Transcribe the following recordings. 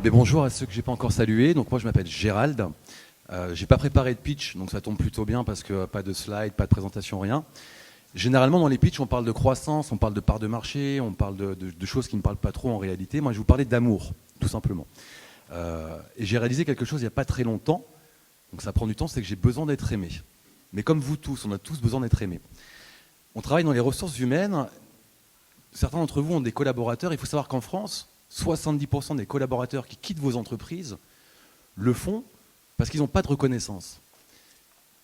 Bonjour à ceux que je n'ai pas encore salués. Donc moi je m'appelle Gérald. J'ai pas préparé de pitch, donc ça tombe plutôt bien parce que pas de slide, pas de présentation, rien. Généralement dans les pitchs on parle de croissance, on parle de part de marché, on parle de choses qui ne parlent pas trop en réalité. Moi je vais vous parler d'amour, tout simplement. Et j'ai réalisé quelque chose il n'y a pas très longtemps, donc ça prend du temps, c'est que j'ai besoin d'être aimé. Mais comme vous tous, on a tous besoin d'être aimés. On travaille dans les ressources humaines. Certains d'entre vous ont des collaborateurs. Il faut savoir qu'en France, 70% des collaborateurs qui quittent vos entreprises le font parce qu'ils n'ont pas de reconnaissance.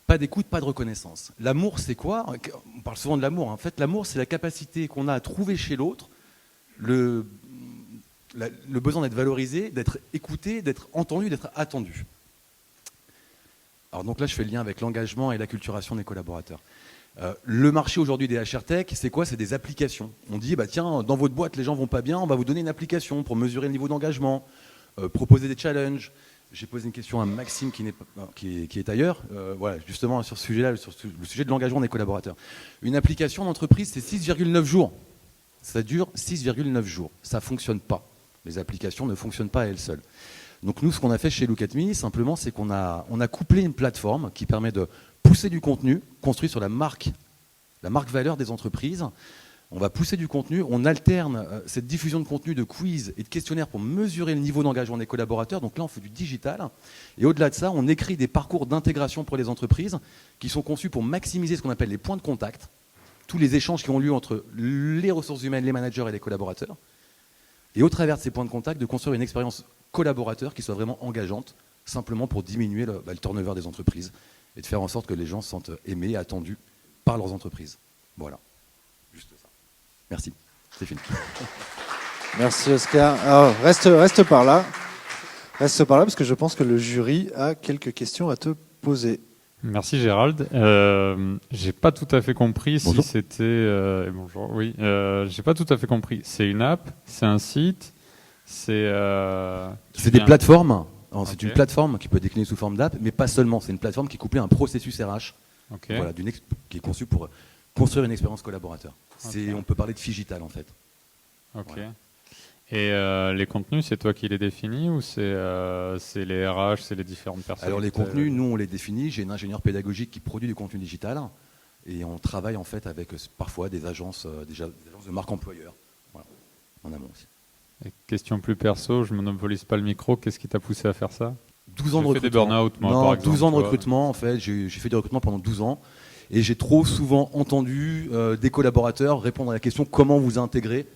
Pas d'écoute, pas de reconnaissance. L'amour, c'est quoi? On parle souvent de l'amour. En fait, l'amour, c'est la capacité qu'on a à trouver chez l'autre le besoin d'être valorisé, d'être écouté, d'être entendu, d'être attendu. Alors donc là, je fais le lien avec l'engagement et l'acculturation des collaborateurs. Le marché aujourd'hui des HR Tech, c'est quoi? C'est des applications. On dit, tiens, dans votre boîte, les gens vont pas bien, on va vous donner une application pour mesurer le niveau d'engagement, proposer des challenges. J'ai posé une question à Maxime qui est ailleurs, voilà, justement sur ce sujet-là, sur le sujet de l'engagement des collaborateurs. Une application d'entreprise, c'est 6,9 jours. Ça dure 6,9 jours. Ça ne fonctionne pas. Les applications ne fonctionnent pas à elles seules. Donc nous, ce qu'on a fait chez Look at Me, simplement, c'est qu'on a couplé une plateforme qui permet de pousser du contenu construit sur la marque valeur des entreprises. On va pousser du contenu, on alterne cette diffusion de contenu, de quiz et de questionnaires pour mesurer le niveau d'engagement des collaborateurs. Donc là, on fait du digital. Et au-delà de ça, on écrit des parcours d'intégration pour les entreprises qui sont conçus pour maximiser ce qu'on appelle les points de contact, tous les échanges qui ont lieu entre les ressources humaines, les managers et les collaborateurs. Et au travers de ces points de contact, de construire une expérience collaborateur qui soit vraiment engageante, simplement pour diminuer le turnover des entreprises et de faire en sorte que les gens se sentent aimés et attendus par leurs entreprises. Voilà. Juste ça. Merci. C'est fini. Merci Oscar. Alors, reste par là. Reste par là parce que je pense que le jury a quelques questions à te poser. Merci Gérald. J'ai pas tout à fait compris Bonjour. si c'était... bonjour, oui. J'ai pas tout à fait compris. C'est une app? C'est un site? C'est des plateformes. Alors, c'est Ok. une plateforme qui peut être déclinée sous forme d'app, mais pas seulement. C'est une plateforme qui est couplée à un processus RH, Ok. voilà, qui est conçu pour construire une expérience collaborateur. Ok. On peut parler de Figital en fait. Ok. Voilà. Et les contenus, c'est toi qui les définis ou c'est les RH, c'est les différentes personnes? Alors les contenus, nous on les définit. J'ai une ingénieure pédagogique qui produit du contenu digital et on travaille en fait avec parfois des agences de marque employeur. Voilà. En amont aussi. Et question plus perso, je ne monopolise pas le micro. Qu'est-ce qui t'a poussé à faire ça? 12 ans de J'ai fait des recrutement. burn-out, moi, Non, par exemple. 12 ans de tu vois. recrutement en fait. J'ai fait du recrutement pendant 12 ans et j'ai trop souvent entendu des collaborateurs répondre à la question comment vous intégrer.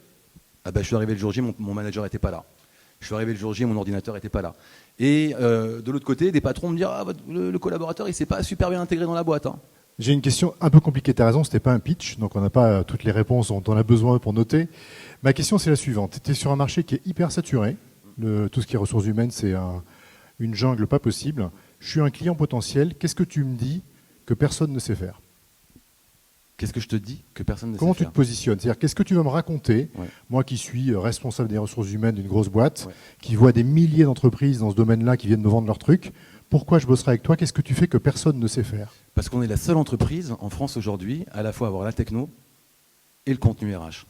Je suis arrivé le jour J, mon manager n'était pas là. Je suis arrivé le jour J, mon ordinateur n'était pas là. Et de l'autre côté, des patrons me disent le collaborateur il s'est pas super bien intégré dans la boîte. J'ai une question un peu compliquée, tu as raison, ce n'était pas un pitch, donc on n'a pas toutes les réponses dont on a besoin pour noter. Ma question c'est la suivante, tu es sur un marché qui est hyper saturé, tout ce qui est ressources humaines c'est une jungle pas possible. Je suis un client potentiel, qu'est-ce que tu me dis que personne ne sait faire? Qu'est-ce que je te dis que personne ne Comment sait tu faire? te positionnes? C'est-à-dire qu'est-ce que tu vas me raconter, Ouais. moi qui suis responsable des ressources humaines d'une grosse boîte, Ouais. qui voit des milliers d'entreprises dans ce domaine-là qui viennent me vendre leurs trucs, pourquoi je bosserai avec toi? Qu'est-ce que tu fais que personne ne sait faire? Parce qu'on est la seule entreprise en France aujourd'hui à la fois avoir la techno et le contenu RH,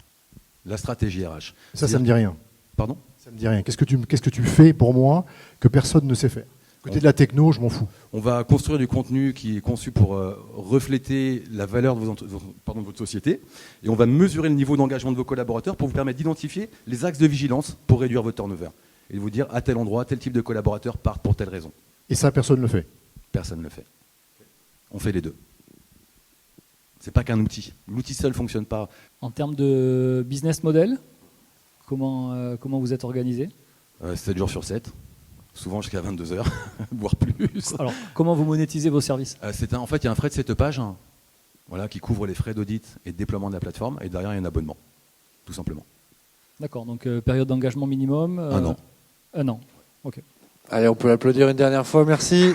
la stratégie RH. Ça me dit rien. Pardon? Ça me dit rien. Qu'est-ce que tu fais pour moi que personne ne sait faire? Côté de la techno, je m'en fous. On va construire du contenu qui est conçu pour refléter la valeur de votre société et on va mesurer le niveau d'engagement de vos collaborateurs pour vous permettre d'identifier les axes de vigilance pour réduire votre turnover et de vous dire à tel endroit, tel type de collaborateurs partent pour telle raison. Et ça, personne ne le fait. Personne ne le fait. On fait les deux. C'est pas qu'un outil. L'outil seul ne fonctionne pas. En termes de business model, comment vous êtes organisé? 7 jours sur 7, souvent jusqu'à 22 heures, voire plus. Alors, comment vous monétisez vos services? En fait, il y a un frais de setupage voilà, qui couvre les frais d'audit et de déploiement de la plateforme, et derrière, il y a un abonnement, tout simplement. D'accord, donc période d'engagement minimum 1 an. 1 an, ok. Allez, on peut l'applaudir une dernière fois, merci.